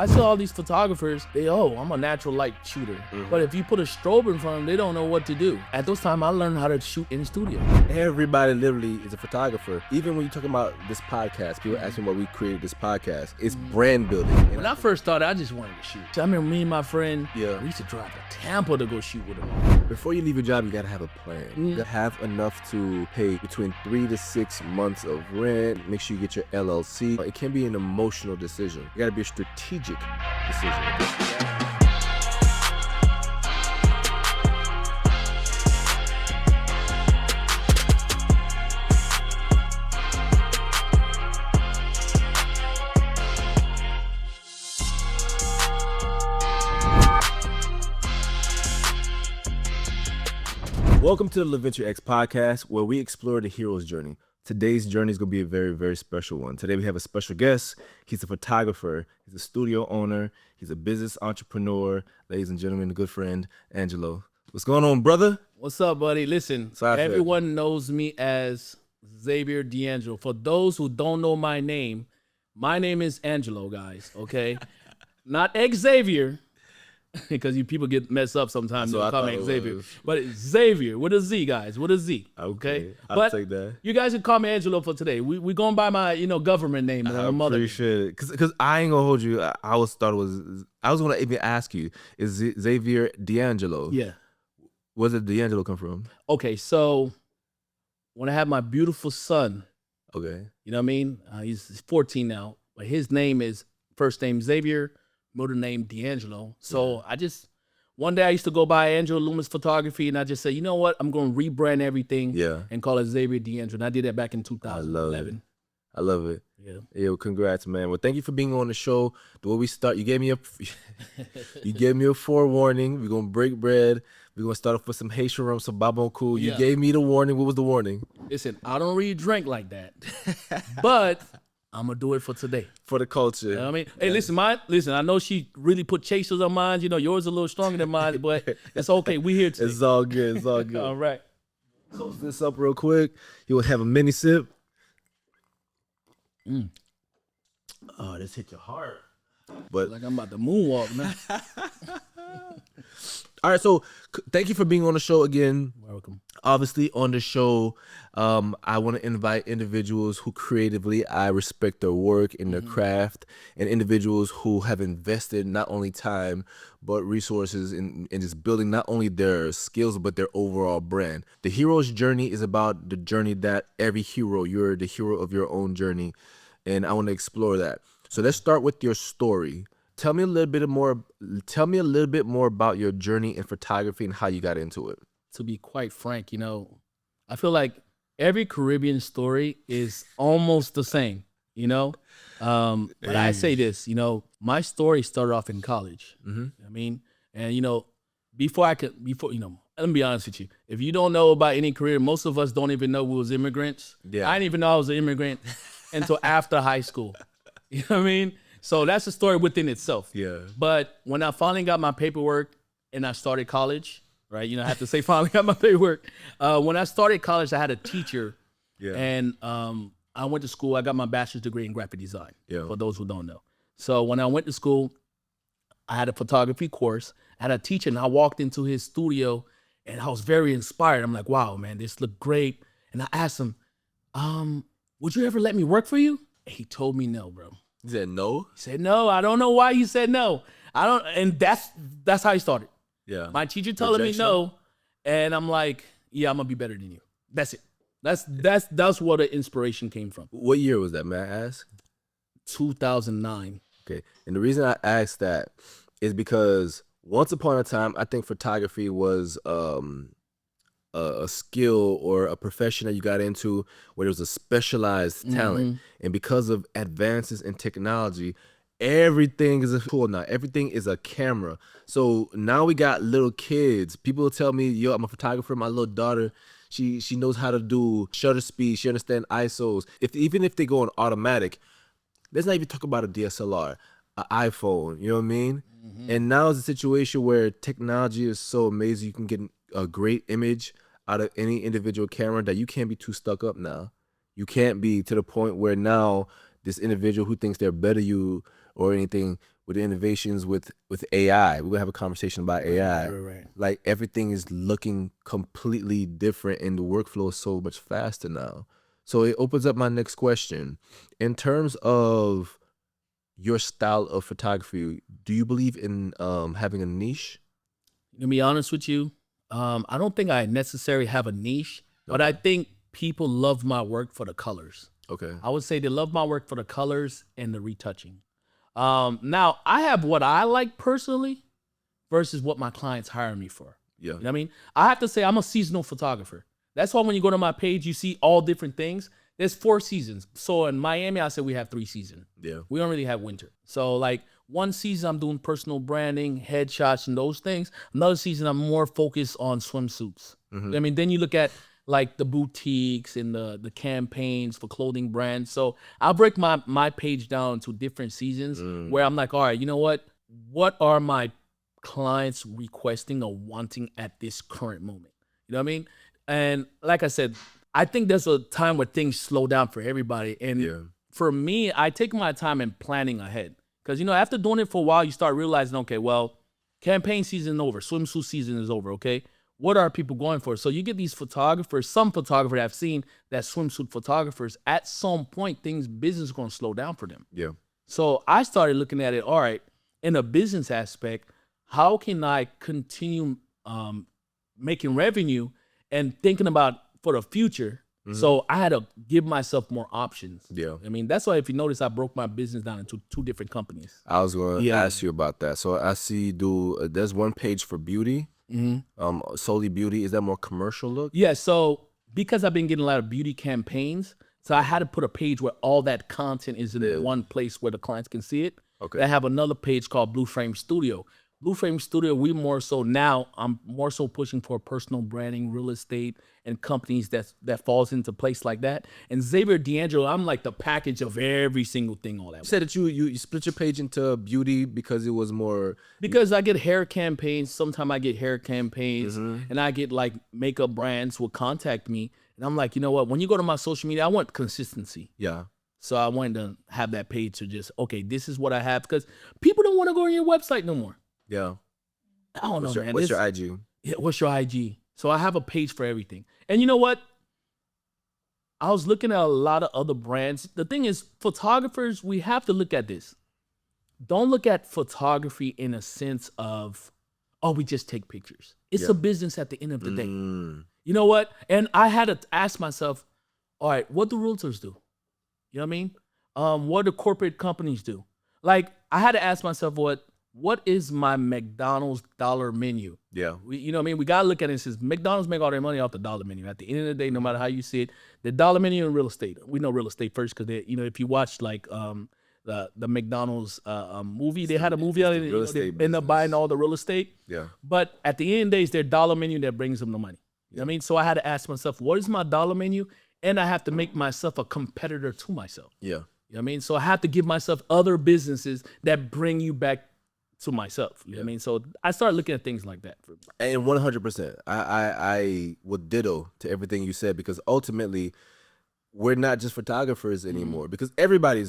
I saw all these photographers, I'm a natural light shooter. But if you put a strobe in front of them, they don't know what to do. At those times, I learned how to shoot in the studio. Everybody literally is a photographer. Even when you're talking about this podcast, people ask me why we created this podcast. It's brand building. When I first started, I just wanted to shoot. I remember me and my friend, we used to drive to Tampa to go shoot with them. Before you leave your job, you gotta have a plan. You gotta have enough to pay between 3 to 6 months of rent. Make sure you get your LLC. It can be an emotional decision. You gotta be a strategic decision. Welcome to the Laventure X Podcast, where we explore the hero's journey. Today's journey is going to be a very, very special one. Today we have a special guest. He's a photographer. He's a studio owner. He's a business entrepreneur. Ladies and gentlemen, a good friend, Angelo. What's going on, brother? What's up, buddy? Listen, everyone knows me as Zavier De'Angelo. For those who don't know my name is Angelo, guys, okay? Not Xavier. Because you people get messed up sometimes. So call me Xavier, but it's Xavier with a Z, guys, with a Z. Okay, I'll take that. You guys can call me Angelo for today. We going by my government name. I appreciate it. Cause I ain't gonna hold you. I was gonna even ask you, is it Zavier De'Angelo? Yeah. Where did De'Angelo come from? Okay, so when I had my beautiful son, okay, you know what I mean? He's 14 now, but his name is first name Zavier, middle name De'Angelo. So one day I used to go by Angelo Loomis Photography, and I just said, you know what? I'm going to rebrand everything and call it Zavier De'Angelo. And I did that back in 2011. I love it. Yeah. Yo, congrats, man. Well, thank you for being on the show. The way we start, you gave me a forewarning. We're going to break bread. We're going to start off with some Haitian rum, some babon cool. You gave me the warning. What was the warning? Listen, I don't really drink like that, but I'm going to do it for today. For the culture. You know what I mean? Hey, listen, I know she really put chasers on mine. You know, yours a little stronger than mine, but it's okay. We here today. It's all good. It's all good. All right. Close this up real quick. You will have a mini sip. Oh, this hit your heart. But like I'm about to moonwalk, man. All right, so thank you for being on the show again. Welcome. Obviously, on the show, I want to invite individuals who creatively, I respect their work and their craft, and individuals who have invested not only time, but resources in just building not only their skills, but their overall brand. The hero's journey is about the journey that every hero, you're the hero of your own journey, and I want to explore that. So let's start with your story. Tell me a little bit more about your journey in photography and how you got into it. To be quite frank, I feel like every Caribbean story is almost the same, But I say this, my story started off in college. I mean, and let me be honest with you. If you don't know about any career, most of us don't even know we was immigrants. Yeah. I didn't even know I was an immigrant until after high school. You know what I mean? So that's a story within itself. Yeah. But when I finally got my paperwork and I started college, right? I have to say finally got my paperwork. When I started college, I had a teacher. Yeah. And I went to school. I got my bachelor's degree in graphic design, for those who don't know. So when I went to school, I had a photography course. I had a teacher, and I walked into his studio, and I was very inspired. I'm like, wow, man, this looked great. And I asked him, would you ever let me work for you? And he told me no, bro. He said no? He said no. I don't know why he said no. And that's how he started. Yeah. My teacher telling me no, and I'm like, yeah, I'm gonna be better than you. That's it. That's where the inspiration came from. What year was that, may I ask? 2009. Okay. And the reason I asked that is because once upon a time, I think photography was a skill or a profession that you got into where there was a specialized talent. And because of advances in technology, everything is a tool now. Everything is a camera. So now we got little kids. People tell me, yo, I'm a photographer. My little daughter, she knows how to do shutter speed. She understands ISOs. Even if they go on automatic, let's not even talk about a DSLR, an iPhone, you know what I mean? And now it's a situation where technology is so amazing. You can get a great image out of any individual camera that you can't be too stuck up now. You can't be to the point where now this individual who thinks they're better than you or anything with the innovations with AI. We're gonna have a conversation about AI. Right. Like everything is looking completely different, and the workflow is so much faster now. So it opens up my next question. In terms of your style of photography, do you believe in having a niche? To be honest with you, I don't think I necessarily have a niche, but I think people love my work for the colors. Okay. I would say they love my work for the colors and the retouching. Now I have what I like personally versus what my clients hire me for. Yeah. You know what I mean? I have to say I'm a seasonal photographer. That's why when you go to my page, you see all different things. There's 4 seasons. So in Miami, I said we have 3 seasons. Yeah. We don't really have winter. So like one season I'm doing personal branding, headshots, and those things. Another season I'm more focused on swimsuits. I mean, then you look at like the boutiques and the campaigns for clothing brands. So I'll break my page down into different seasons where I'm like, all right, you know what? What are my clients requesting or wanting at this current moment? You know what I mean? And like I said, I think there's a time where things slow down for everybody. And for me, I take my time in planning ahead. Because, you know, after doing it for a while, you start realizing, okay, well, campaign season is over. Swimsuit season is over, okay? What are people going for? So you get these photographers, some photographers I've seen that swimsuit photographers, at some point, business is going to slow down for them. Yeah. So I started looking at it, all right, in a business aspect, how can I continue making revenue and thinking about for the future? So I had to give myself more options. Yeah. I mean, that's why if you notice, I broke my business down into 2 different companies. I was going to ask you about that. So I see you do, there's one page for beauty, solely beauty. Is that more commercial look? Yeah, so because I've been getting a lot of beauty campaigns, so I had to put a page where all that content is in one place where the clients can see it. Okay. I have another page called Blue Frame Studio. Blue Frame Studio, I'm more so pushing for personal branding, real estate, and companies that falls into place like that. And Zavier De'Angelo, I'm like the package of every single thing, all that. You said that you split your page into beauty because it was more... Because I get hair campaigns, sometimes I get hair campaigns, and I get like makeup brands will contact me. And I'm like, you know what, when you go to my social media, I want consistency. Yeah. So I wanted to have that page to just, okay, this is what I have. Because people don't want to go on your website no more. Yeah. I don't know, man. What's your IG? Yeah, what's your IG? So I have a page for everything. And you know what? I was looking at a lot of other brands. The thing is, photographers, we have to look at this. Don't look at photography in a sense of, oh, we just take pictures. It's a business at the end of the day. You know what? And I had to ask myself, all right, what do realtors do? You know what I mean? What do corporate companies do? Like, I had to ask myself, what is my McDonald's dollar menu? Yeah. You know what I mean? We got to look at it and says McDonald's make all their money off the dollar menu. At the end of the day, no matter how you see it, the dollar menu in real estate. We know real estate first because, you know, if you watch like the McDonald's movie, they had a movie on it. They end up buying all the real estate. Yeah. But at the end of the day, it's their dollar menu that brings them the money. You know what I mean? So I had to ask myself, what is my dollar menu? And I have to make myself a competitor to myself. Yeah. You know what I mean? So I have to give myself other businesses that bring you back to myself. You know what I mean? So I started looking at things like that. And 100%, I would ditto to everything you said, because ultimately we're not just photographers anymore, because everybody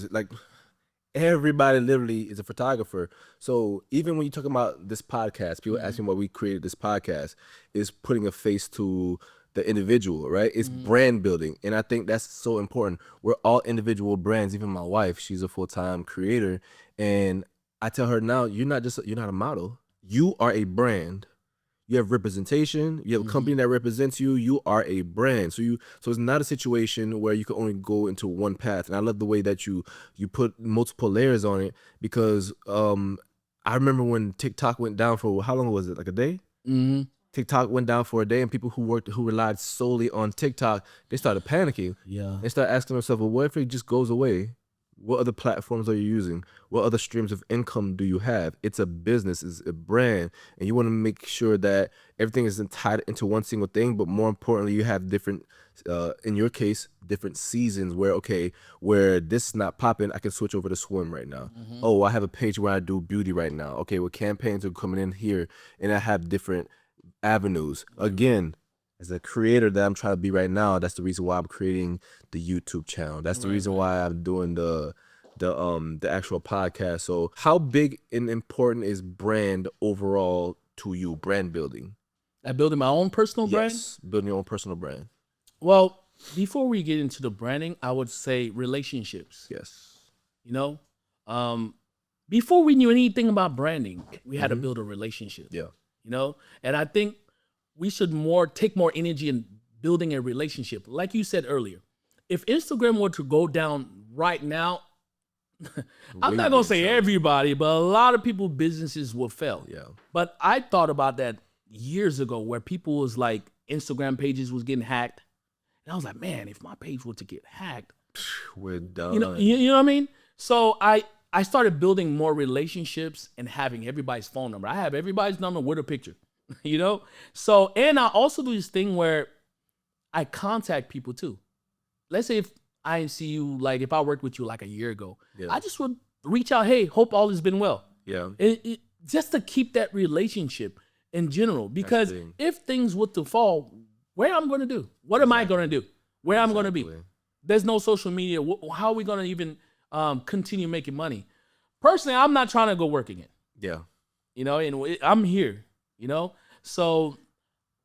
literally is a photographer. So even when you talk about this podcast, people asking why we created this podcast, is putting a face to the individual, right? It's brand building. And I think that's so important. We're all individual brands. Even my wife, she's a full-time creator. And I tell her now, you're not a model. You are a brand. You have representation. You have a company that represents you. You are a brand. So it's not a situation where you can only go into one path. And I love the way that you put multiple layers on it, because I remember when TikTok went down for, how long was it? Like a day? TikTok went down for a day, and people who relied solely on TikTok, they started panicking. Yeah. They started asking themselves, well, what if it just goes away? What other platforms are you using? What other streams of income do you have? It's a business, it's a brand, and you want to make sure that everything isn't tied into one single thing, but more importantly, you have different, in your case, different seasons where this is not popping, I can switch over to swim right now. Oh, I have a page where I do beauty right now. Okay, well, campaigns are coming in here, and I have different avenues. Again, as a creator that I'm trying to be right now, that's the reason why I'm creating the YouTube channel. That's the reason why I'm doing the the actual podcast. So how big and important is brand overall to you? Brand building. At building my own personal brand. Yes, building your own personal brand. Well, before we get into the branding, I would say relationships. Yes. You know, before we knew anything about branding, we had to build a relationship. Yeah. You know, and I think we should take more energy in building a relationship. Like you said earlier, if Instagram were to go down right now, I'm not gonna say everybody, but a lot of people businesses will fail. Yeah. But I thought about that years ago, where people was like Instagram pages was getting hacked, and I was like, man, if my page were to get hacked, we're done. you know what I mean? So I started building more relationships and having everybody's phone number. I have everybody's number with a picture, you know? So, and I also do this thing where I contact people too. Let's say if I see you, like if I worked with you like a year ago, I just would reach out, hey, hope all has been well. Yeah. Just to keep that relationship in general, because if things were to fall, where I'm going to do? What am I going to do? Where I'm going to be? There's no social media. How are we going to even continue making money? Personally, I'm not trying to go work again. Yeah. You know, and I'm here, you know? So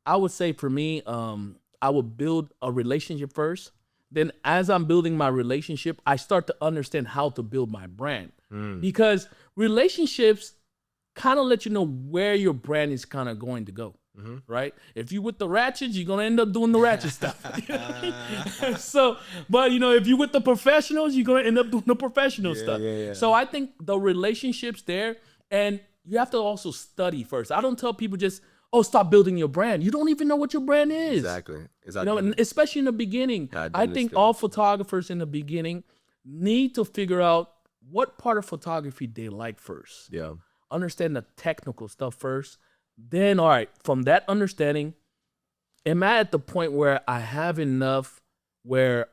I would say for me, I would build a relationship first. Then as I'm building my relationship, I start to understand how to build my brand. Because relationships kind of let you know where your brand is kind of going to go. Right? If you with the ratchets, you're gonna end up doing the ratchet stuff. So, but you know, if you with the professionals, you're gonna end up doing the professional stuff. So I think the relationships there, and you have to also study first. I don't tell people just, oh, stop building your brand. You don't even know what your brand is. Exactly. You know, and especially in the beginning, I think all photographers in the beginning need to figure out what part of photography they like first. Yeah. Understand the technical stuff first. Then, all right, from that understanding, am I at the point where I have enough where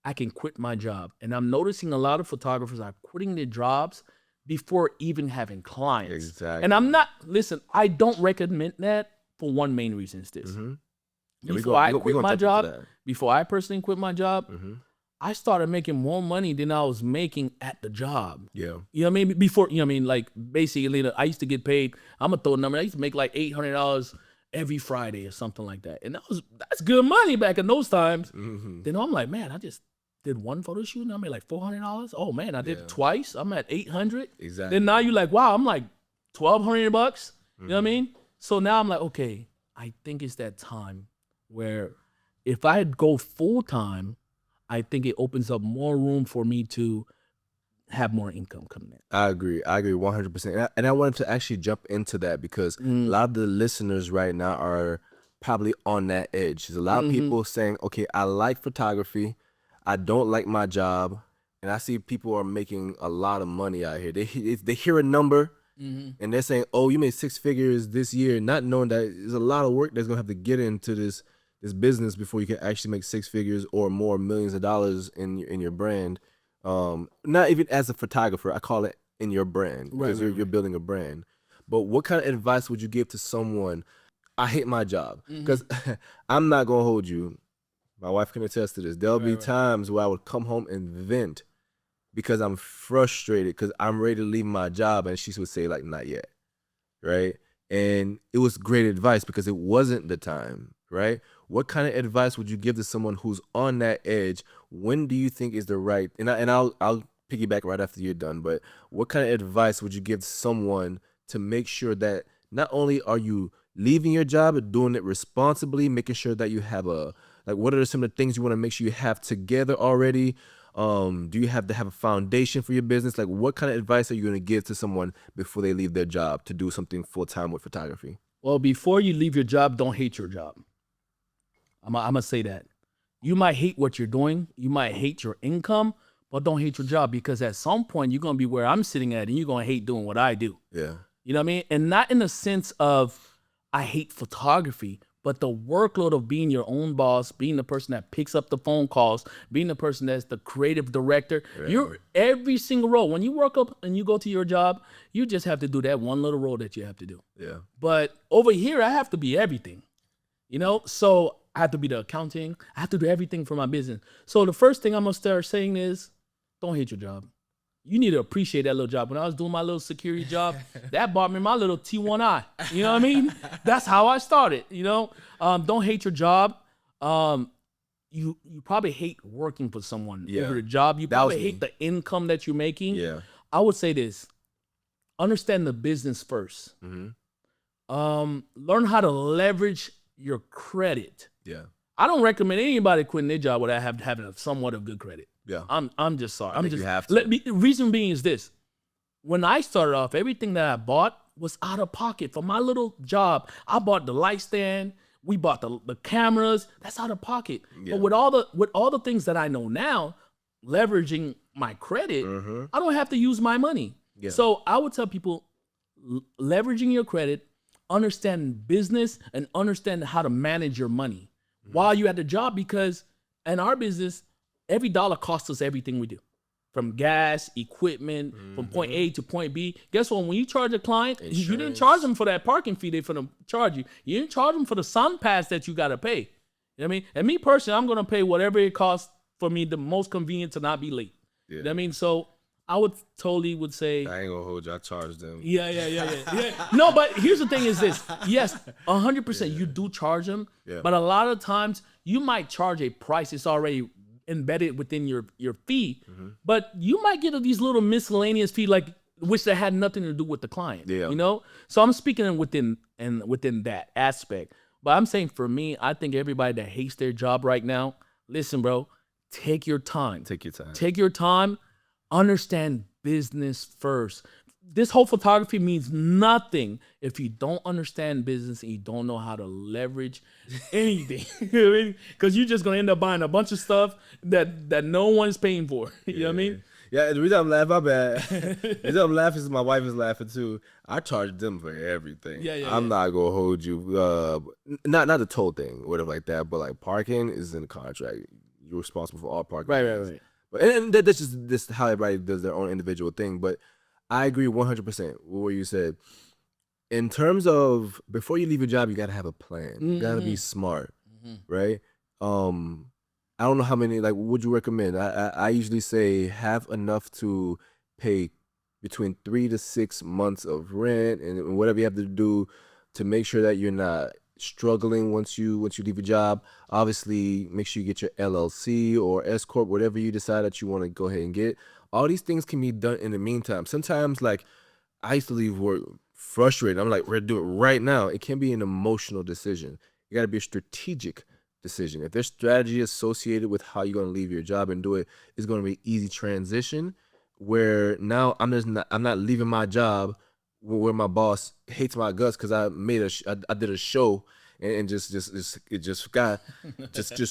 I can quit my job? And I'm noticing a lot of photographers are quitting their jobs before even having clients. Exactly. And I'm not, listen, I don't recommend that for one main reason is this. Before I quit my job, before I personally quit my job, I started making more money than I was making at the job. Yeah. You know what I mean? Before, you know what I mean? Like basically, I used to get paid. I'm gonna throw a number. I used to make like $800 every Friday or something like that, and that's good money back in those times. Then I'm like, man, I just did one photo shoot and I made like $400. Oh man, I did twice. I'm at 800. Exactly. Then now you're like, wow, I'm like $1,200. You know what I mean? So now I'm like, okay, I think it's that time where if I go full time, I think it opens up more room for me to have more income coming in. I agree 100%. And I wanted to actually jump into that because a lot of the listeners right now are probably on that edge. There's a lot of people saying, okay, I like photography. I don't like my job. And I see people are making a lot of money out here. They hear a number and they're saying, oh, you made 6 figures this year, not knowing that there's a lot of work that's going to have to get into this business before you can actually make 6 figures or more, millions of dollars in your brand. Not even as a photographer, I call it in your brand because you're building a brand. But what kind of advice would you give to someone? I hate my job because I'm not gonna hold you. My wife can attest to this. There'll be times where I would come home and vent because I'm frustrated because I'm ready to leave my job, and she would say like, "Not yet," right? And it was great advice because it wasn't the time, right? What kind of advice would you give to someone who's on that edge? When do you think is the right? And I'll piggyback right after you're done. But what kind of advice would you give someone to make sure that not only are you leaving your job, but doing it responsibly, making sure that you have what are some of the things you want to make sure you have together already? Do you have to have a foundation for your business? Like, what kind of advice are you going to give to someone before they leave their job to do something full time with photography? Well, before you leave your job, don't hate your job. I'm gonna say that. You might hate what you're doing. You might hate your income, but don't hate your job because at some point you're gonna be where I'm sitting at and you're gonna hate doing what I do. Yeah. You know what I mean? And not in the sense of I hate photography, but the workload of being your own boss, being the person that picks up the phone calls, being the person that's the creative director. Right. You're every single role. When you work up and you go to your job, you just have to do that one little role that you have to do. Yeah. But over here, I have to be everything. You know, so I have to be the accounting. I have to do everything for my business. So the first thing I'm going to start saying is don't hate your job. you need to appreciate that little job. When I was doing my little security job, that bought me my little T1I. You know what I mean? That's how I started. Don't hate your job. You probably hate working for someone over the job. You probably hate the income that you're making. Yeah. I would say this: understand the business first. Learn how to leverage your credit. Yeah. I don't recommend anybody quitting their job without having a somewhat of good credit. Yeah. I'm just sorry. I think you have to. The reason being is this: when I started off, everything that I bought was out of pocket. For my little job, I bought the light stand. We bought the cameras. That's out of pocket. Yeah. But with all the things that I know now, leveraging my credit, I don't have to use my money. Yeah. So I would tell people, leveraging your credit, understand business, and understand how to manage your money while you're at the job, because in our business, every dollar costs us everything we do. From gas, equipment, from point A to point B. Guess what? When you charge a client, you didn't charge them for that parking fee they're going to charge you. You didn't charge them for the sun pass that you got to pay. You know what I mean? And me personally, I'm going to pay whatever it costs for me the most convenient to not be late. Yeah. You know what I mean? So I would say... I ain't going to hold you. I charge them. Yeah. No, but here's the thing is this. Yes, 100% you do charge them. Yeah. But a lot of times you might charge a price it's already embedded within your fee, but you might get these little miscellaneous fee, like which that had nothing to do with the client. Yeah. So I'm speaking within that aspect. But I'm saying for me, I think everybody that hates their job right now, listen, bro, take your time. Take your time. Take your time. Understand business first. This whole photography means nothing if you don't understand business and you don't know how to leverage anything. You know what I mean? Because you're just gonna end up buying a bunch of stuff that no one's paying for. You know what I mean? Yeah, the reason I'm laughing, my bad. The reason I'm laughing is my wife is laughing too. I charge them for everything. I'm not gonna hold you. Not the toll thing, whatever like that, but like parking is in the contract. You're responsible for all parking. Right. But and that's just how everybody does their own individual thing. But I agree 100% with what you said. In terms of before you leave your job, you gotta have a plan. You gotta be smart, right? I don't know how many. Like, what would you recommend? I usually say have enough to pay between 3 to 6 months of rent and whatever you have to do to make sure that you're not struggling once you leave your job. Obviously, make sure you get your LLC or S corp, whatever you decide that you want to go ahead and get. All these things can be done in the meantime. Sometimes, like, I used to leave work frustrated. I'm like, we're gonna do it right now. It can be an emotional decision. You got to be a strategic decision. If there's strategy associated with how you're gonna leave your job and do it, it's gonna be easy transition. Where now I'm not leaving my job where my boss hates my guts because I did a show and just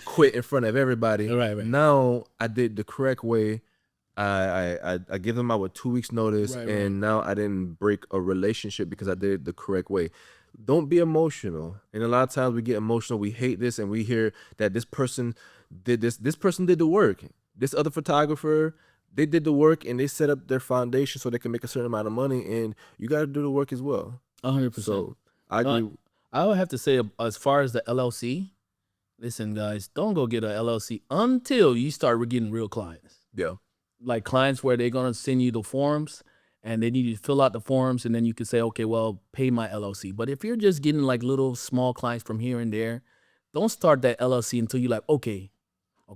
quit in front of everybody. Right. Now I did the correct way. I give them out with 2 weeks notice, and now I didn't break a relationship because I did it the correct way. Don't be emotional. And a lot of times we get emotional. We hate this, and we hear that this person did this. This person did the work. This other photographer, they did the work, and they set up their foundation so they can make a certain amount of money. And you got to do the work as well. 100%. So I agree. I would have to say, as far as the LLC, listen, guys, don't go get an LLC until you start getting real clients. Yeah. Like clients where they're going to send you the forms and they need you to fill out the forms, and then you can say, okay, well, pay my LLC. But if you're just getting like little small clients from here and there, don't start that LLC until you're like, okay,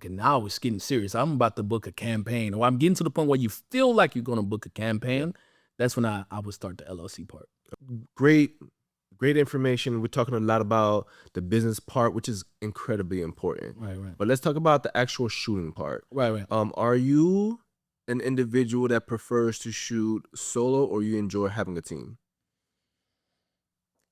now it's getting serious. I'm about to book a campaign, or I'm getting to the point where you feel like you're going to book a campaign. That's when I would start the LLC part. Great information. We're talking a lot about the business part, which is incredibly important. Right. But let's talk about the actual shooting part. Right. Are you an individual that prefers to shoot solo, or you enjoy having a team?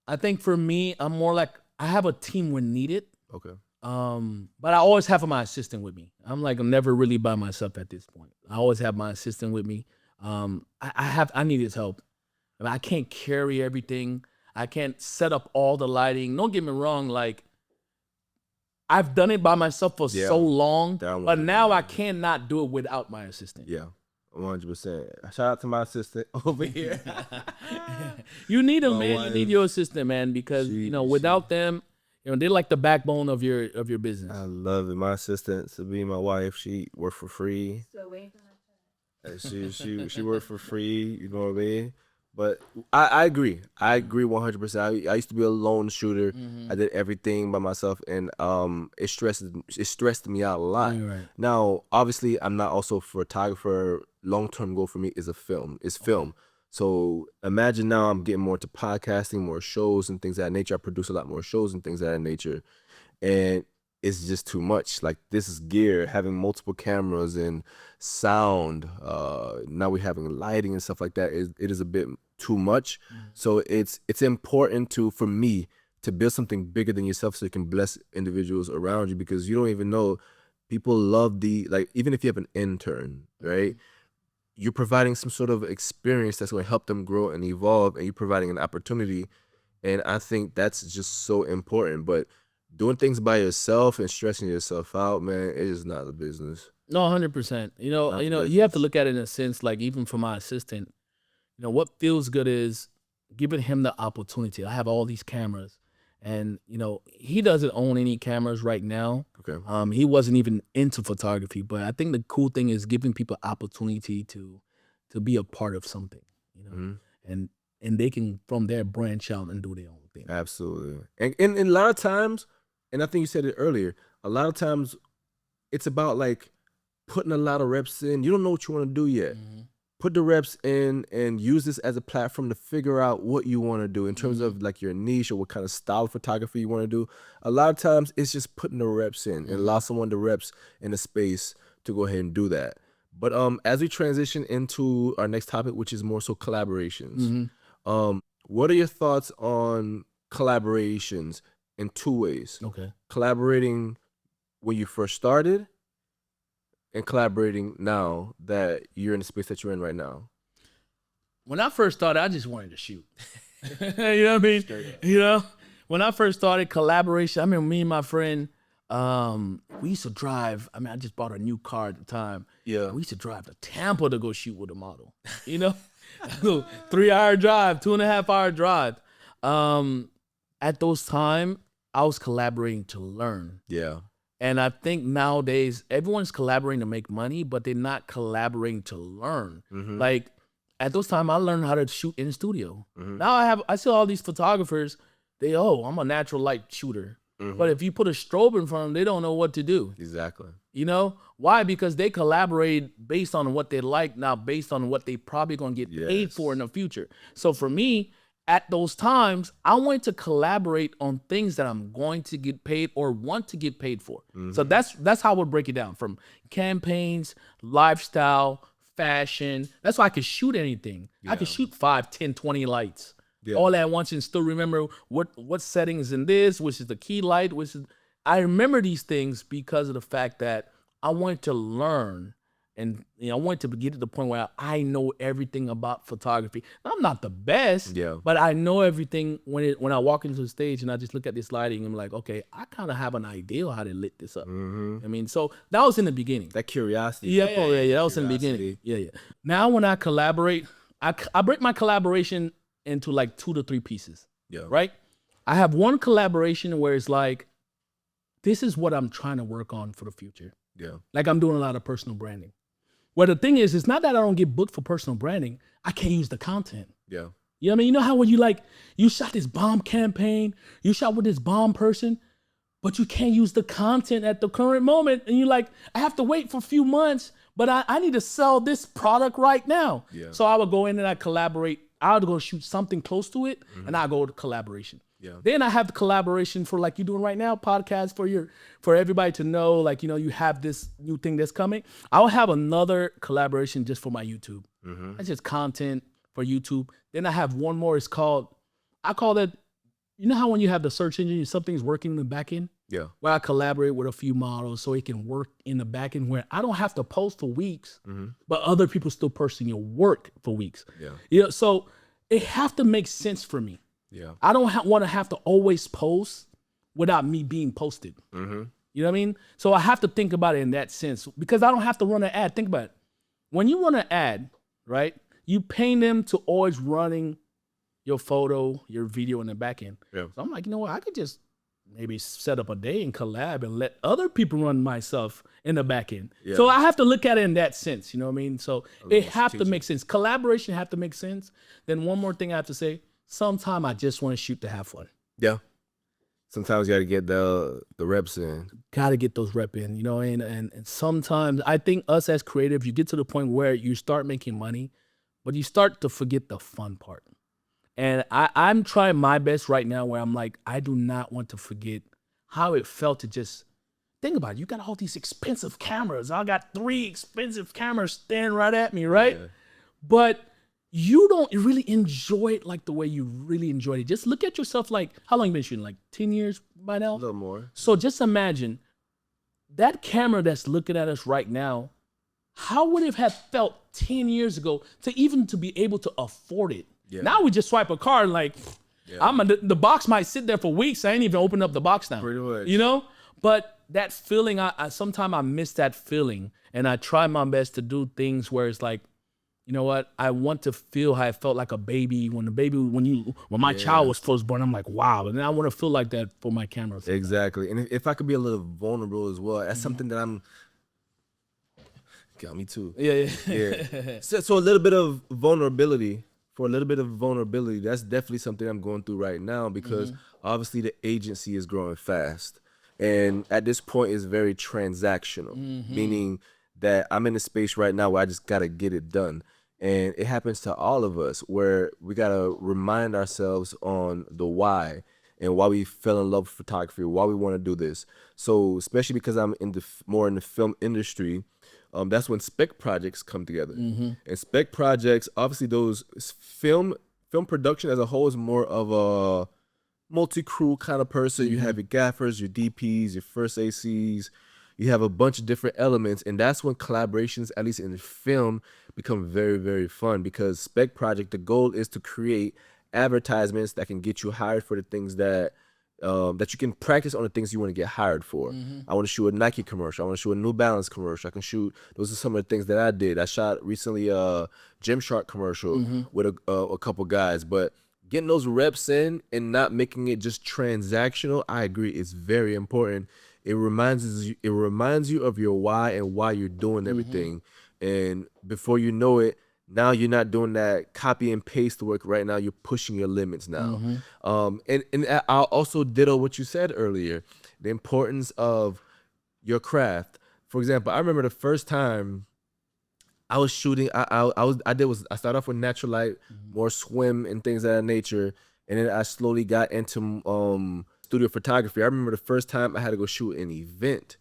I think for me, I'm more like I have a team when needed. Okay. But I always have my assistant with me. I'm never really by myself at this point. I always have my assistant with me. I need his help. I mean, I can't carry everything. I can't set up all the lighting. Don't get me wrong, like I've done it by myself for so long, but now I cannot do it without my assistant. Yeah, 100%. Shout out to my assistant over here. You need them, man. You need your assistant, man, because without them, they're like the backbone of your business. I love it. My assistant, Sabine, my wife, she works for free. So wait. And she worked for free, you know what I mean? But I agree. I agree 100%. I used to be a lone shooter. I did everything by myself, and it stressed me out a lot. Right. Now, obviously, I'm not also a photographer. Long-term goal for me is film. So imagine now I'm getting more into podcasting, more shows and things of that nature. I produce a lot more shows and things of that nature, and it's just too much. Like, this is gear, having multiple cameras and sound. Now we're having lighting and stuff like that. It is a bit too much. So it's important for me to build something bigger than yourself, so you can bless individuals around you, because you don't even know, people love even if you have an intern, right? You're providing some sort of experience that's going to help them grow and evolve, and you're providing an opportunity. And I think that's just so important. But doing things by yourself and stressing yourself out, man, it is not a business. No, 100%. You have to look at it in a sense, like, even for my assistant, what feels good is giving him the opportunity. I have all these cameras, and he doesn't own any cameras right now. Okay. He wasn't even into photography, but I think the cool thing is giving people opportunity to be a part of something, and they can from there branch out and do their own thing. Absolutely. And a lot of times, and I think you said it earlier, a lot of times it's about like putting a lot of reps in. You don't know what you want to do yet. Put the reps in and use this as a platform to figure out what you want to do in terms of like your niche or what kind of style of photography you want to do. A lot of times it's just putting the reps in and allow someone the reps in the space to go ahead and do that. But as we transition into our next topic, which is more so collaborations, what are your thoughts on collaborations in two ways? Okay. Collaborating when you first started, and collaborating now that you're in the space that you're in right now. When I first started, I just wanted to shoot. You know what I mean? When I first started collaboration, I remember me and my friend, we used to drive. I mean, I just bought a new car at the time. Yeah. We used to drive to Tampa to go shoot with a model. 3-hour drive, 2.5-hour drive. At those time, I was collaborating to learn. Yeah. And I think nowadays everyone's collaborating to make money, but they're not collaborating to learn. Like, at those time, I learned how to shoot in the studio. Now I see all these photographers. I'm a natural light shooter. But if you put a strobe in front of them, they don't know what to do. Exactly. Why? Because they collaborate based on what they like, not based on what they probably gonna get paid for in the future. So for me, at those times, I wanted to collaborate on things that I'm going to get paid or want to get paid for. So that's how I would break it down, from campaigns, lifestyle, fashion. That's why I could shoot anything. I could shoot 5, 10, 20 lights all at once and still remember what settings in this, which is the key light, I remember these things because of the fact that I wanted to learn. And I wanted to get to the point where I know everything about photography. I'm not the best, but I know everything when I walk into the stage and I just look at this lighting. I'm like, okay, I kind of have an idea how to lit this up. I mean, so that was in the beginning. That curiosity. Yeah. That was in the beginning. Yeah. Now when I collaborate, I break my collaboration into like 2 to 3 pieces. Yeah. Right. I have one collaboration where it's like, this is what I'm trying to work on for the future. Yeah. Like, I'm doing a lot of personal branding. Well, the thing is, it's not that I don't get booked for personal branding. I can't use the content. Yeah. You know what I mean? You know how when you shot this bomb campaign, you shot with this bomb person, but you can't use the content at the current moment. And you're like, I have to wait for a few months, but I need to sell this product right now. Yeah. So I would go in and I collaborate. I would go shoot something close to it, and I go to collaboration. Yeah. Then I have the collaboration for, like you're doing right now, podcast for everybody to know, like, you have this new thing that's coming. I'll have another collaboration just for my YouTube. That's just content for YouTube. Then I have one more. I call it, how when you have the search engine, something's working in the back end? Yeah. Where I collaborate with a few models so it can work in the back end where I don't have to post for weeks, but other people still posting your work for weeks. Yeah. So it have to make sense for me. Yeah, I don't want to have to always post without me being posted. You know what I mean? So I have to think about it in that sense because I don't have to run an ad. Think about it. When you run an ad, right, you pay them to always running your photo, your video in the back end. Yeah. So I'm like, I could just maybe set up a day and collab and let other people run my stuff in the back end. Yeah. So I have to look at it in that sense, you know what I mean? So it more have to strategic. make sense. Collaboration have to make sense. Then one more thing I have to say, sometime I just want to shoot to have fun. Yeah. Sometimes you got to get the reps in. Got to get those rep in, you know, and sometimes I think us as creative, you get to the point where you start making money, but you start to forget the fun part. And I'm trying my best right now where I'm like, I do not want to forget how it felt to just think about it. You got all these expensive cameras. I got 3 expensive cameras staring right at me, right? Yeah. But you don't really enjoy it like the way you really enjoyed it. Just look at yourself like, how long you been shooting? Like 10 years by now? A little more. So just imagine that camera that's looking at us right now, how would it have felt 10 years ago to be able to afford it? Yeah. Now we just swipe a card like, the box might sit there for weeks. I ain't even opened up the box now. Pretty much. You know? But that feeling, I sometimes I miss that feeling. And I try my best to do things where it's like, you know what? I want to feel how I felt like a baby when my child was first born. I'm like, wow. And I want to feel like that for my cameras. Exactly. And if I could be a little vulnerable as well, that's something that I'm. Got me too. Yeah. So a little bit of vulnerability. For a little bit of vulnerability, that's definitely something I'm going through right now because obviously the agency is growing fast. And at this point, it's very transactional, meaning that I'm in a space right now where I just got to get it done. And it happens to all of us where we got to remind ourselves on the why and why we fell in love with photography, why we want to do this. So especially because I'm more in the film industry, that's when spec projects come together. And spec projects, obviously those film production as a whole is more of a multi-crew kind of person. You have your gaffers, your DPs, your first ACs, you have a bunch of different elements, and that's when collaborations, at least in the film, become very, very fun because spec project, the goal is to create advertisements that can get you hired for the things that you can practice on the things you want to get hired for. I want to shoot a Nike commercial. I want to shoot a New Balance commercial. I can shoot. Those are some of the things that I did. I shot recently a Gymshark commercial with a couple guys. But getting those reps in and not making it just transactional, I agree, it's very important. It reminds you of your why and why you're doing everything. And before you know it, now you're not doing that copy and paste work right now. You're pushing your limits now. And I'll also ditto what you said earlier, the importance of your craft. For example, I remember the first time I was shooting, I started off with natural light, more swim and things of that nature. And then I slowly got into studio photography. I remember the first time I had to go shoot an event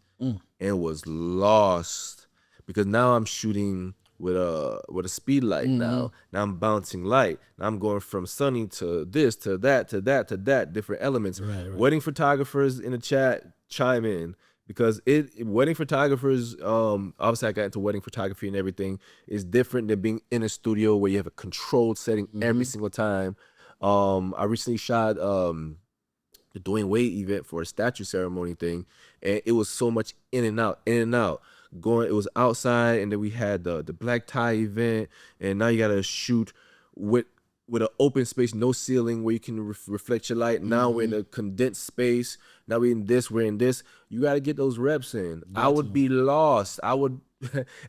and was lost because now I'm shooting with a speed light now. Now I'm bouncing light. Now I'm going from sunny to this, to that, to that, to that, different elements. Right. Wedding photographers in the chat, chime in. Because wedding photographers, obviously I got into wedding photography and everything, is different than being in a studio where you have a controlled setting every single time. I recently shot the Dwayne Wade event for a statue ceremony thing, and it was so much in and out. It was outside, and then we had the black tie event, and now you gotta shoot with an open space, no ceiling where you can reflect your light. Now we're in a condensed space. Now we're in this. You got to get those reps in. I would be lost.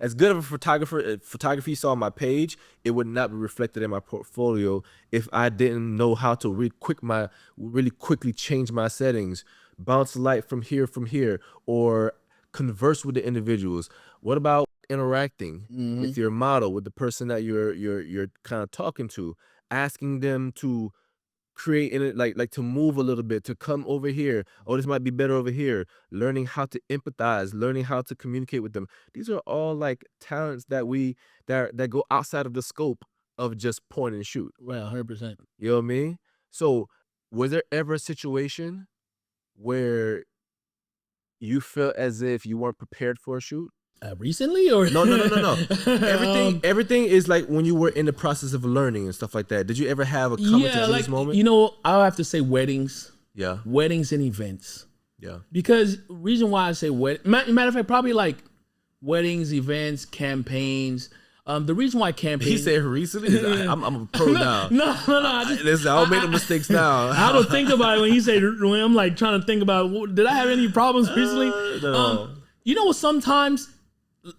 As good of a photography you saw on my page, it would not be reflected in my portfolio if I didn't know how to really quickly change my settings, bounce the light from here, or converse with the individuals. What about interacting with your model, with the person that you're kind of talking to? Asking them to create in it, like to move a little bit, to come over here. Oh, this might be better over here. Learning how to empathize, learning how to communicate with them. These are all like talents that go outside of the scope of just point and shoot. Well, 100%. You know what I mean? So, was there ever a situation where you felt as if you weren't prepared for a shoot? Recently or No. Everything is like when you were in the process of learning and stuff like that. Did you ever have a come to Jesus moment? You know, I'll have to say weddings. Yeah. Weddings and events. Yeah. Because reason why I say matter of fact, probably like weddings, events, campaigns. The reason why campaign. He said recently. I'm a pro now. No. I don't make no mistakes now. I have to think about it when he said, when I'm like trying to think about, did I have any problems recently? No. You know what? Sometimes,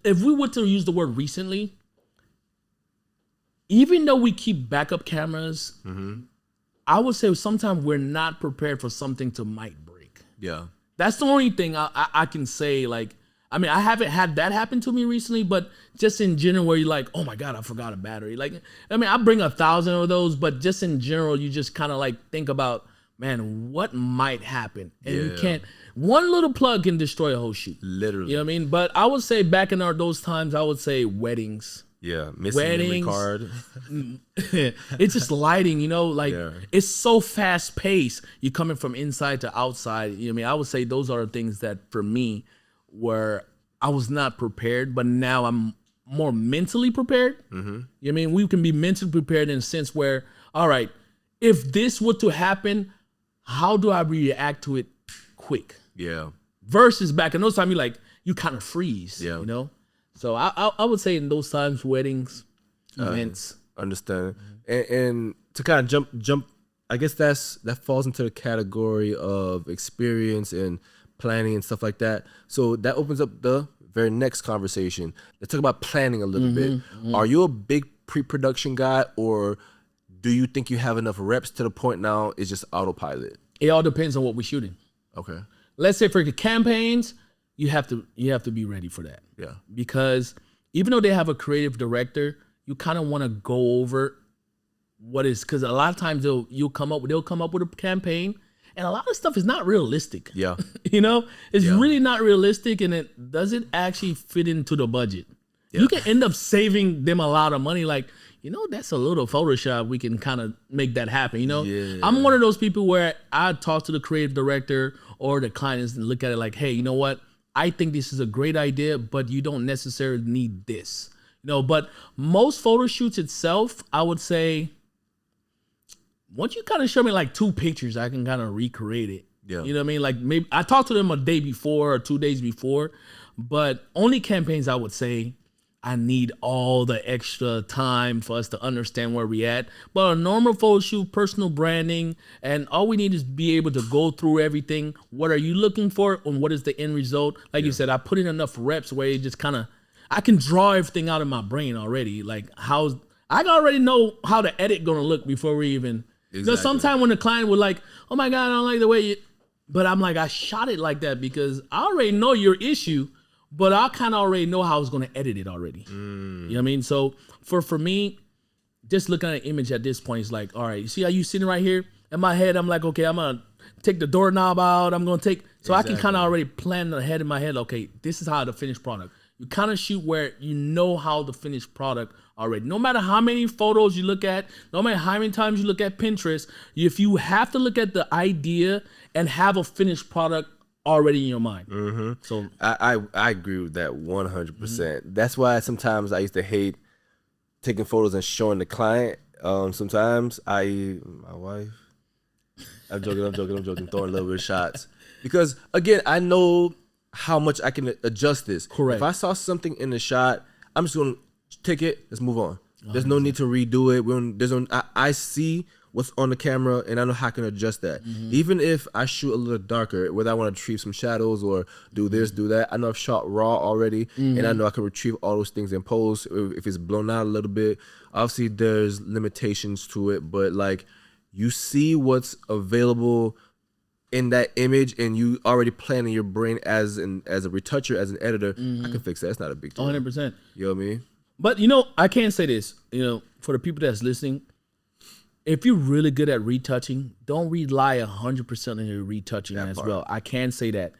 if we were to use the word recently, even though we keep backup cameras, I would say sometimes we're not prepared for something to might break. Yeah. That's the only thing I can say. Like, I mean, I haven't had that happen to me recently, but just in general, where you're like, oh my God, I forgot a battery. Like, I mean, I bring 1,000 of those, but just in general, you just kind of like think about, man, what might happen? And you can't, one little plug can destroy a whole shoot. Literally. You know what I mean? But I would say back in those times, I would say weddings. Yeah, missing memory card. It's just lighting, you know, like it's so fast paced. You're coming from inside to outside. You know what I mean? I would say those are the things that for me where I was not prepared, but now I'm more mentally prepared. You know what I mean? We can be mentally prepared in a sense where, all right, if this were to happen, how do I react to it quick? Yeah. Versus back in those times, you kind of freeze, you know? So I would say in those times, weddings, events. Understand. And to kind of jump, I guess that falls into the category of experience and planning and stuff like that. So that opens up the very next conversation. Let's talk about planning a little bit. Are you a big pre-production guy, or do you think you have enough reps to the point now it's just autopilot? It all depends on what we're shooting. Okay. Let's say for the campaigns, you have to be ready for that. Yeah. Because even though they have a creative director, you kind of want to go over what is, because a lot of times they'll come up with a campaign, and a lot of stuff is not realistic. Yeah. You know, it's really not realistic, and it doesn't actually fit into the budget. Yeah. You can end up saving them a lot of money. Like, you know, that's a little Photoshop. We can kind of make that happen. You know, I'm one of those people where I talk to the creative director or the clients and look at it like, hey, you know what? I think this is a great idea, but you don't necessarily need this. You know, but most photo shoots itself, I would say, once you kind of show me like 2 pictures, I can kind of recreate it. Yeah. You know what I mean? Like maybe I talked to them a day before or 2 days before, but only campaigns I would say I need all the extra time for us to understand where we at. But a normal photo shoot, personal branding, and all we need is be able to go through everything. What are you looking for, and what is the end result? Like you said, I put in enough reps where it just kind of, I can draw everything out of my brain already. Like I already know how the edit gonna look before we even. You know, sometimes when the client would like, oh my God, I don't like the way you, but I'm like, I shot it like that because I already know your issue. But I kind of already know how I was going to edit it already. You know what I mean? So for me, just looking at an image at this point is like, all right, you see how you sitting right here? In my head, I'm like, okay, I'm going to take the doorknob out. I'm going to take, so I can kind of already plan ahead in my head, okay, this is how the finished product. You kind of shoot where you know how the finished product already. No matter how many photos you look at, no matter how many times you look at Pinterest, if you have to look at the idea and have a finished product already in your mind. So I agree with that 100%. That's why sometimes I used to hate taking photos and showing the client. Sometimes my wife, I'm joking, throwing a little bit of shots. Because again, I know how much I can adjust this. Correct. If I saw something in the shot, I'm just gonna take it, let's move on. There's no need to redo it. I see what's on the camera, and I know how I can adjust that. Even if I shoot a little darker, whether I want to retrieve some shadows or do this, do that, I know I've shot raw already, and I know I can retrieve all those things in post. If it's blown out a little bit, obviously there's limitations to it, but like you see what's available in that image, and you already plan in your brain as a retoucher, as an editor, I can fix that. It's not a big deal. 100%. You know what I mean? But you know, I can't say this, you know, for the people that's listening, if you're really good at retouching, don't rely 100% on your retouching as well. I can say that.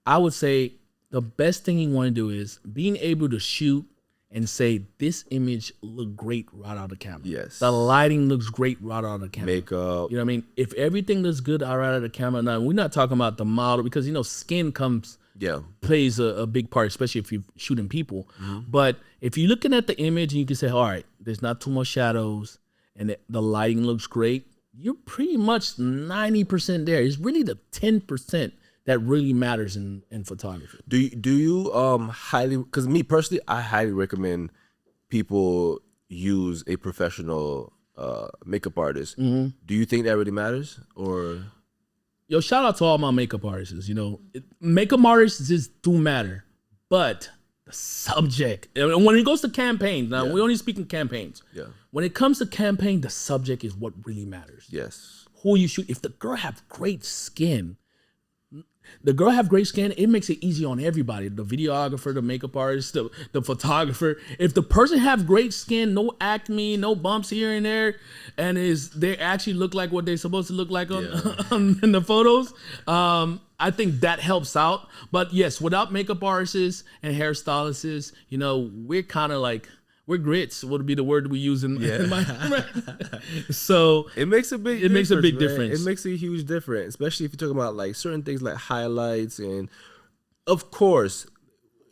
I would say the best thing you want to do is being able to shoot and say, this image looked great right out of the camera. Yes. The lighting looks great right out of the camera. Makeup. You know what I mean? If everything looks good right out of the camera, now we're not talking about the model because, you know, skin plays a big part, especially if you're shooting people. But if you're looking at the image and you can say, all right, there's not too much shadows, and the lighting looks great, you're pretty much 90% there. It's really the 10% that really matters in photography. Do you highly, because me personally, I highly recommend people use a professional makeup artist. Mm-hmm. Do you think that really matters? Or Yo, shout out to all my makeup artists. You know, makeup artists just do matter, but the subject. And when it goes to campaigns, now we only speak in campaigns. Yeah. When it comes to campaign, the subject is what really matters. Yes. Who you shoot. If the girl have great skin, it makes it easy on everybody. The videographer, the makeup artist, the photographer. If the person have great skin, no acne, no bumps here and there, and they actually look like what they're supposed to look like in the photos, I think that helps out. But yes, without makeup artists and hairstylists, you know, we're kind of like, we're grits would be the word we use in my so it makes a big difference. It makes a huge difference, especially if you're talking about like certain things like highlights. And of course,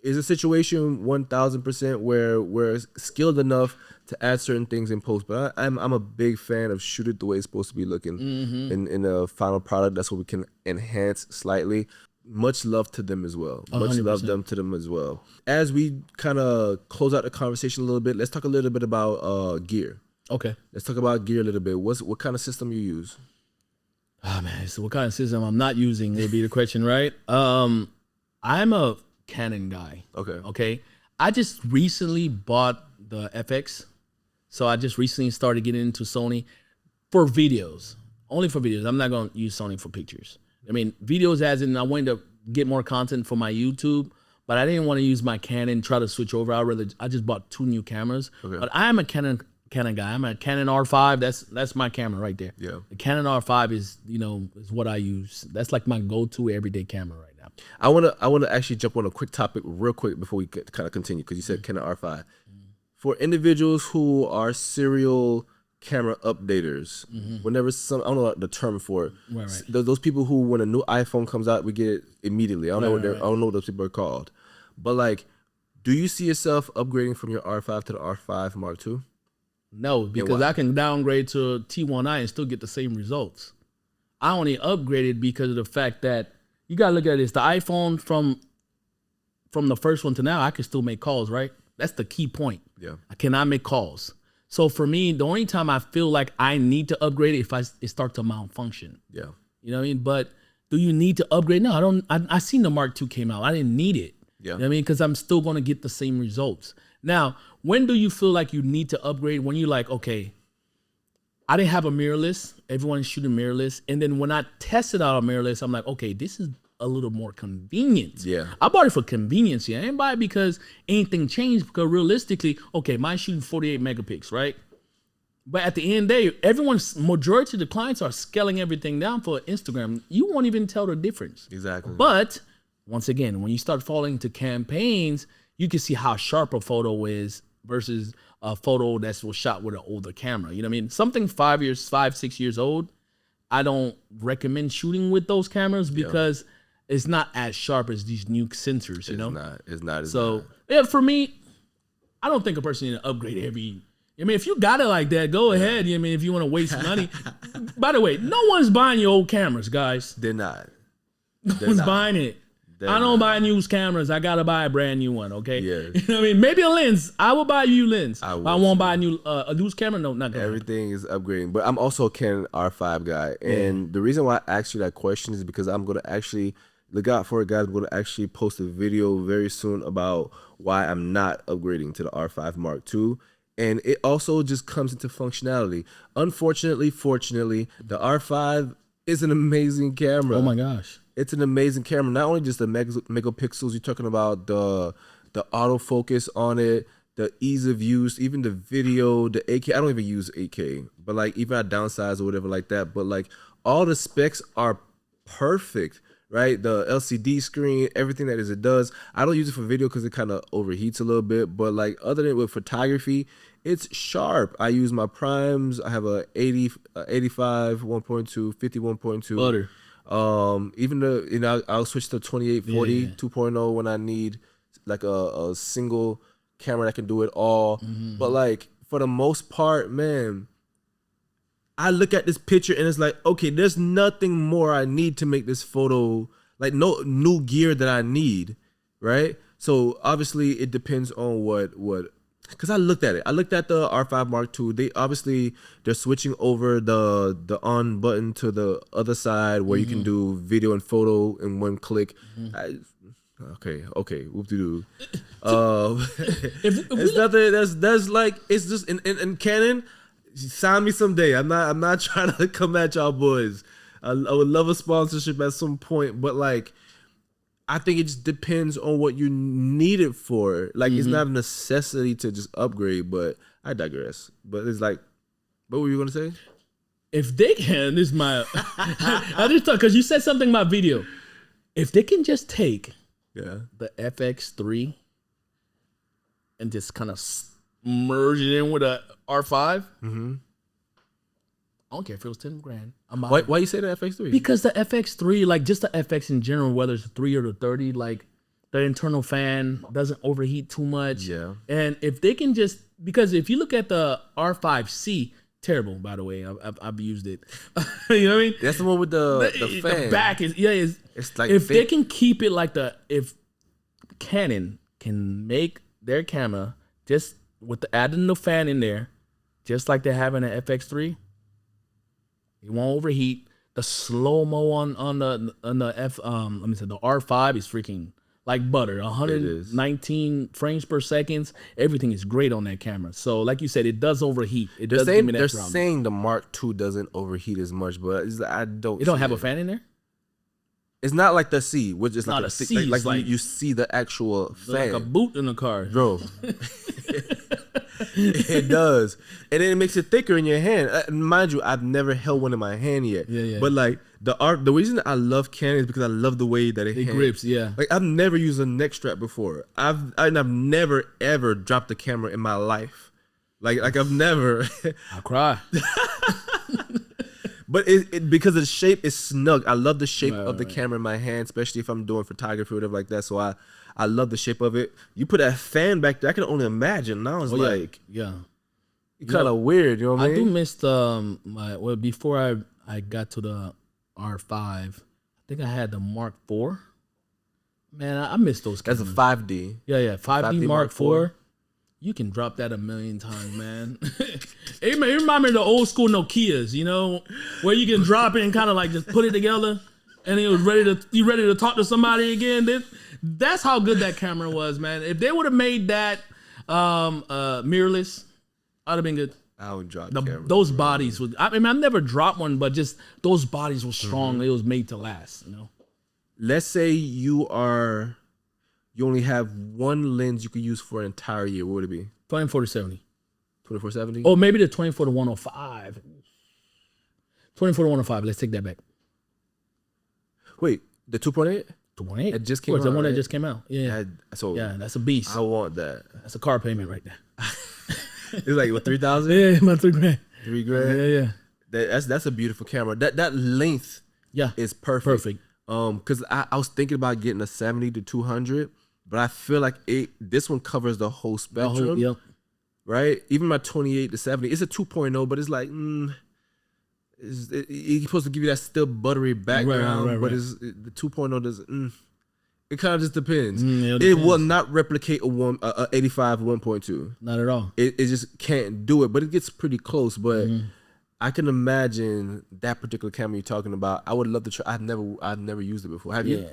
is a situation 1000% where we're skilled enough to add certain things in post. But I'm a big fan of shoot it the way it's supposed to be looking in the final product. That's what we can enhance slightly. Much love to them as well. 100%. Much love to them as well. As we kind of close out the conversation a little bit, let's talk a little bit about gear. Okay. Let's talk about gear a little bit. What kind of system you use? Oh man, so what kind of system I'm not using would be the question, right? I'm a Canon guy. Okay. I just recently bought the FX. So I just recently started getting into Sony for videos. Only for videos. I'm not going to use Sony for pictures. I mean, videos as in I wanted to get more content for my YouTube, but I didn't want to use my Canon, try to switch over. I just bought 2 new cameras. Okay. But I am a Canon guy. I'm a Canon R5. That's my camera right there. Yeah. The Canon R5 is what I use. That's like my go-to everyday camera right now. I wanna actually jump on a quick topic real quick before we kind of continue, because you said Canon R5. For individuals who are serial camera updaters, whenever I don't know the term for it. Right. Those people who, when a new iPhone comes out, we get it immediately. I don't know what those people are called. But like, do you see yourself upgrading from your R5 to the R5 Mark II? No, because I can downgrade to a T1i and still get the same results. I only upgraded because of the fact that you gotta look at this. The iPhone from the first one to now, I can still make calls, right? That's the key point. Yeah. I cannot make calls. So for me, the only time I feel like I need to upgrade it if it starts to malfunction. Yeah. You know what I mean? But do you need to upgrade? No, I don't. I seen the Mark II came out. I didn't need it. Yeah. You know what I mean? Because I'm still going to get the same results. Now, when do you feel like you need to upgrade? When you're like, okay, I didn't have a mirrorless. Everyone's shooting mirrorless. And then when I tested out a mirrorless, I'm like, okay, this is a little more convenient. Yeah. I bought it for convenience. I didn't buy it because anything changed. Because realistically, okay, mine's shooting 48 megapixels, right? But at the end of the day, majority of the clients are scaling everything down for Instagram. You won't even tell the difference. Exactly. But once again, when you start falling into campaigns, you can see how sharp a photo is versus a photo that was shot with an older camera. You know what I mean? Something 5, 6 years old, I don't recommend shooting with those cameras because it's not as sharp as these new sensors, you know? It's not. So, yeah, for me, I don't think a person needs to upgrade every... I mean, if you got it like that, go ahead. I mean, if you want to waste money. By the way, no one's buying your old cameras, guys. They're not. No one's buying it. I don't buy used cameras. I got to buy a brand new one, okay? Yeah. You know what I mean? Maybe a lens. I will buy you a lens. I won't buy a used camera. No, not going to. Everything is upgrading. But I'm also a Canon R5 guy. And the reason why I asked you that question is because I'm going to actually, look out for it, guys. I'm going to actually post a video very soon about why I'm not upgrading to the R5 Mark II. And it also just comes into functionality. Unfortunately, fortunately, the R5 is an amazing camera. Oh my gosh. It's an amazing camera. Not only just the megapixels, you're talking about the autofocus on it, the ease of use, even the video, the 8K. I don't even use 8K, but like even I downsize or whatever like that. But like all the specs are perfect, right? The LCD screen, everything that it does. I don't use it for video because it kind of overheats a little bit. But like other than with photography, it's sharp. I use my primes. I have a 85 1.2, 50 1.2. Butter. Even I'll switch to 2840 2.0 when I need like a single camera that can do it all. But like for the most part, man, I look at this picture and it's like, okay, there's nothing more I need to make this photo, like no new gear that I need, right? So obviously it depends on what because I looked at it. I looked at the R5 Mark II. They're switching over the on button to the other side where you can do video and photo in one click. Okay, whoop-de-doo. It's nothing. That's like, it's just in Canon. Sign me someday. I'm not trying to come at y'all boys. I would love a sponsorship at some point, but like, I think it just depends on what you need it for. Like, it's not a necessity to just upgrade, but I digress. But it's like, what were you gonna say? If they can, this is my. I just thought, because you said something about video. If they can just take the FX3 and just kind of merge it in with a R5, I don't care if it was 10 grand. Why you say the FX3? Because the FX3, like just the FX in general, whether it's a 3 or the 30, like the internal fan doesn't overheat too much. Yeah. And if they can just, because if you look at the R5C, terrible, by the way, I've used it. You know what I mean? That's the one with the fan. The back is, it's like, if they can keep it like if Canon can make their camera just with adding the fan in there, just like they have in the FX3, it won't overheat. The slow-mo on the the R5 is freaking like butter. 119 frames per second. Everything is great on that camera. So like you said, it does overheat. They're saying the Mark II doesn't overheat as much, but I don't. You don't have a fan in there? It's not like the C, which is like a C. Like you see the actual fan. Like a boot in the car. Bro. It does. And then it makes it thicker in your hand. Mind you, I've never held one in my hand yet. Yeah. But like the reason I love Canon is because I love the way that it grips, yeah. Like I've never used a neck strap before. I've never ever dropped a camera in my life. Like I've never. I cry. But it because the shape is snug. I love the shape of the camera in my hand, especially if I'm doing photography or whatever like that. So I love the shape of it. You put that fan back there, I can only imagine. Now it's it's kind of weird. You know what I mean? I do miss before I got to the R5, I think I had the Mark IV. Man, I miss those cameras. That's a 5D. Yeah, 5D Mark IV. You can drop that a million times, man. It remind me of the old school Nokias, you know, where you can drop it and kind of like just put it together, and you ready to talk to somebody again. That's how good that camera was, man. If they would have made that mirrorless, I'd have been good. I would drop cameras. Those bodies would. I mean, I've never dropped one, but just those bodies were strong. It was made to last, you know. Let's say you only have one lens you could use for an entire year. What would it be? 24-70. 24-70? Oh, maybe the 24-105. 24-105. Let's take that back. Wait, the 2.8? 2.8. It just came out. The one that right? just came out. Yeah. That's a beast. I want that. That's a car payment right there. It's like what, 3,000? Yeah, about $3,000. $3,000? Yeah. That's a beautiful camera. That length is perfect. Because I was thinking about getting a 70 to 200, but I feel like this one covers the whole spectrum. Yep. Right? Even my 28 to 70, it's a 2.0, but it's like, it's supposed to give you that still buttery background, right. but the 2.0 doesn't. It kind of just depends. It will not replicate a 85 1.2. Not at all. It just can't do it, but it gets pretty close. But I can imagine that particular camera you're talking about. I would love to try. I've never used it before. Have you?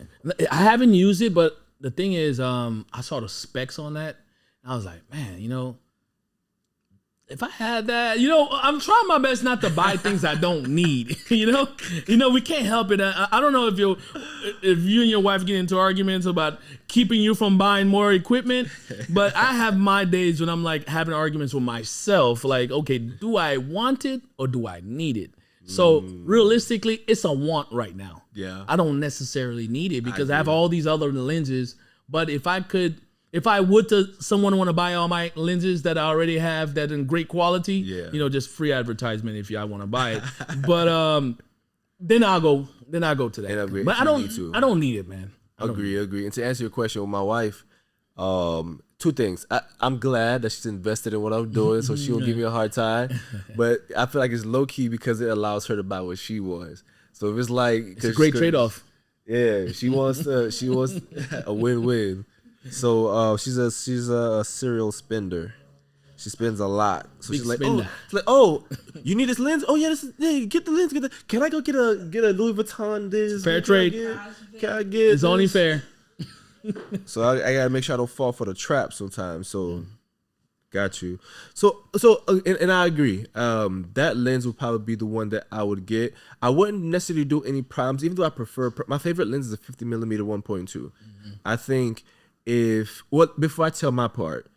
I haven't used it, but the thing is, I saw the specs on that, and I was like, man, you know, if I had that, you know, I'm trying my best not to buy things I don't need. You know, we can't help it. I don't know if you and your wife get into arguments about keeping you from buying more equipment, but I have my days when I'm like having arguments with myself, like, okay, do I want it or do I need it? So realistically, it's a want right now. Yeah, I don't necessarily need it because I have all these other lenses. But if I would someone want to buy all my lenses that I already have that in great quality, you know, just free advertisement if y'all want to buy it. But then I'll go to that. But I don't need it, man. Agree. And to answer your question with my wife, two things. I'm glad that she's invested in what I'm doing, so she won't give me a hard time. But I feel like it's low key because it allows her to buy what she wants. So if it's like, it's a great trade off. Yeah, she wants a win-win. So she's a serial spender. She spends a lot. So Big she's like, spender. you need this lens? Oh yeah, get the lens. Can I go get a Louis Vuitton this? Fair trade. Can I get It's only this? fair. So I gotta make sure I don't fall for the trap sometimes. So got you. So and I agree. That lens would probably be the one that I would get. I wouldn't necessarily do any primes, even though I prefer my favorite lens is a 50mm 1.2. I think before I tell my part,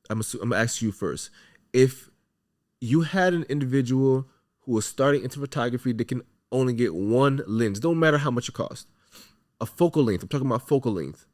I'm gonna ask you first. If you had an individual who was starting into photography, they can only get one lens, don't matter how much it costs. A focal length. I'm talking about focal length.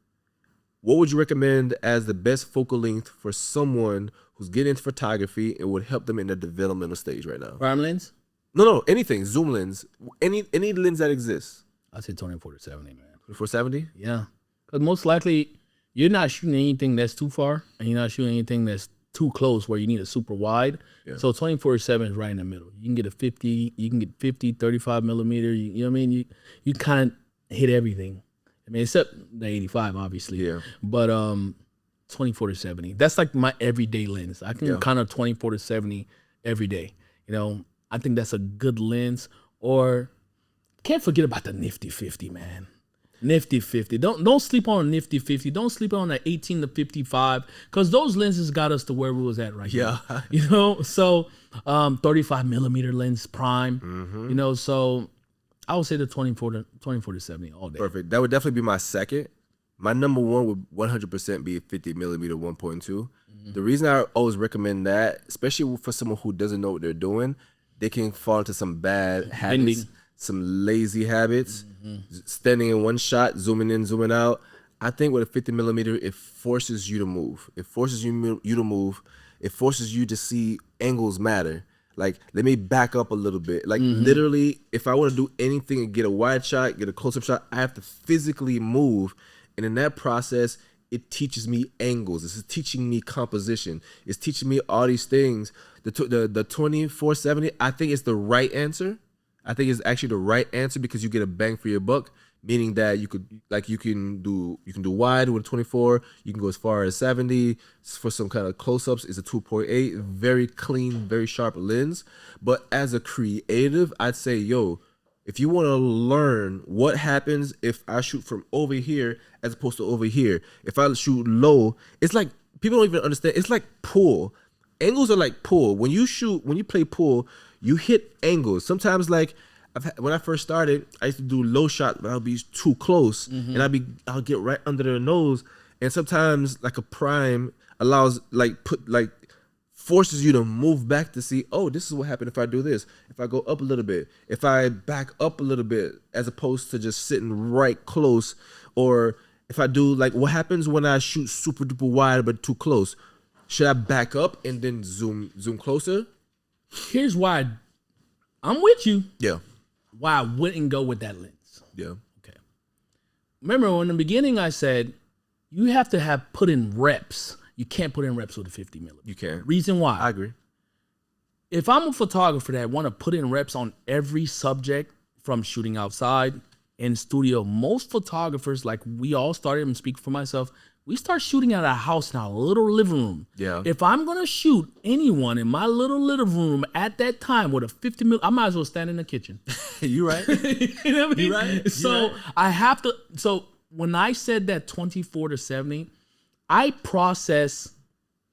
What would you recommend as the best focal length for someone who's getting into photography and would help them in the developmental stage right now? Prime lens? No, anything. Zoom lens. Any lens that exists. I say 24-70, man. 24-70? Yeah. Because most likely you're not shooting anything that's too far and you're not shooting anything that's too close where you need a super wide. Yeah. So 24-7 is right in the middle. You can get a 50, you can get 50, 35 millimeter. You know what I mean? You kind of hit everything. I mean, except the 85, obviously. Yeah. But 24-70. That's like my everyday lens. I can kind of 24-70 every day. You know, I think that's a good lens. Or can't forget about the Nifty 50, man. Nifty 50. Don't sleep on a Nifty 50. Don't sleep on the 18-55 because those lenses got us to where we was at right now. You know, so 35 millimeter lens prime. You know, so I would say the 24-70 all day. Perfect. That would definitely be my second. My number one would 100% be 50mm 1.2. The reason I always recommend that, especially for someone who doesn't know what they're doing, they can fall into some bad habits, some lazy habits, standing in one shot, zooming in, zooming out. I think with a 50mm, it forces you to move. It forces you to move. It forces you to see angles matter. Like, let me back up a little bit. Like, literally, if I want to do anything and get a wide shot, get a close-up shot, I have to physically move. And in that process, it teaches me angles. It's teaching me composition. It's teaching me all these things. The 24-70, I think it's the right answer. I think it's actually the right answer because you get a bang for your buck, meaning that you can do wide with a 24, you can go as far as 70. For some kind of close-ups, it's a 2.8, very clean, very sharp lens. But as a creative, I'd say, if you want to learn what happens if I shoot from over here as opposed to over here, if I shoot low, it's like people don't even understand. It's like pool. Angles are like pool. When you play pool, you hit angles. Sometimes, like when I first started, I used to do low shot, but I'll be too close, and I'll get right under their nose. And sometimes, like a prime allows, forces you to move back to see, this is what happened if I do this. If I go up a little bit, if I back up a little bit, as opposed to just sitting right close, or if I do what happens when I shoot super duper wide but too close. Should I back up and then zoom closer? Here's why I'm with you. Yeah. Why I wouldn't go with that lens. Yeah. Okay. Remember, in the beginning, I said you have to have put in reps. You can't put in reps with a 50mm. You can't. Reason why? I agree. If I'm a photographer that want to put in reps on every subject from shooting outside, in studio, most photographers, like we all started, and speak for myself, we start shooting at our house in our little living room. Yeah. If I'm going to shoot anyone in my little living room at that time with a 50mm, I might as well stand in the kitchen. You right. You know what I mean? You right. So I have to, so when I said that 24-70, I process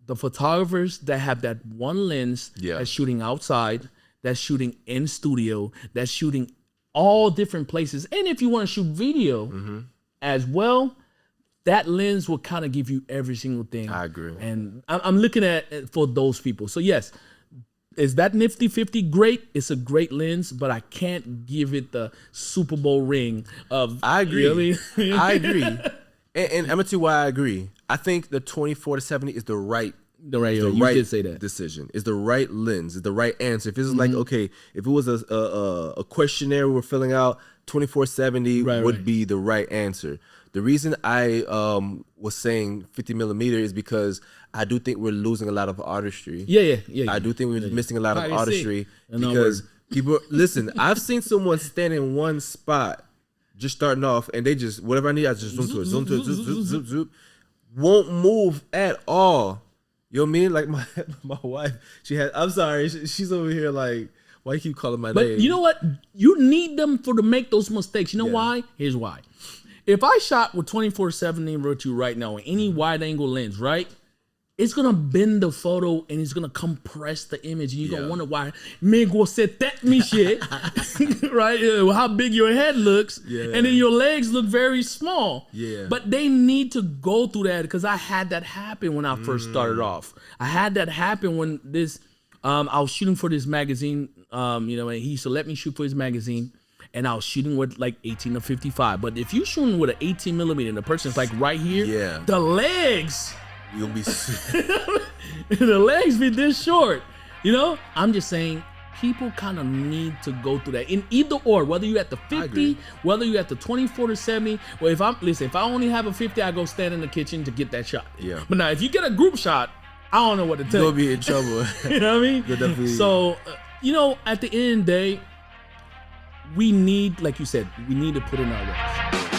the photographers that have that one lens that's shooting outside, that's shooting in studio, that's shooting all different places. And if you want to shoot video as well, that lens will kind of give you every single thing. I agree. And I'm looking at it for those people. So yes, is that Nifty 50 great? It's a great lens, but I can't give it the Super Bowl ring of. I agree. You know what I mean? I agree. And I'm gonna tell you why I agree. I think the 24-70 is the right did say that. decision. It's the right lens. It's the right answer. If it's like, okay, if it was a questionnaire we're filling out, 24-70 would be the right answer. The reason I was saying 50mm is because I do think we're losing a lot of artistry. Yeah. I do think we're missing a lot of artistry because people, listen, I've seen someone stand in one spot just starting off and they just, whatever I need, I just zoom to it, zoom, won't move at all. Yo, me like my wife. I'm sorry. She's over here like, why you keep calling my name? But you know what? You need them to make those mistakes. You know why? Here's why. If I shot with 24-70 Virtue right now, any wide angle lens, right? It's gonna bend the photo and it's gonna compress the image, and you're gonna wonder why me go set that me shit, right? How big your head looks, and then your legs look very small. Yeah. But they need to go through that because I had that happen when I first started off. I had that happen when I was shooting for this magazine, and he used to let me shoot for his magazine. And I was shooting with like 18 to 55. But if you're shooting with an 18 millimeter and the person's like right here, the legs. You'll be the legs be this short. I'm just saying people kind of need to go through that in either or, whether you're at the 50, whether you're at the 24 to 70. Well, if I only have a 50, I go stand in the kitchen to get that shot. Yeah. But now if you get a group shot, I don't know what to tell you. You'll be in trouble. You know what I mean? Definitely. So, at the end of the day, we need, like you said, we need to put in our reps.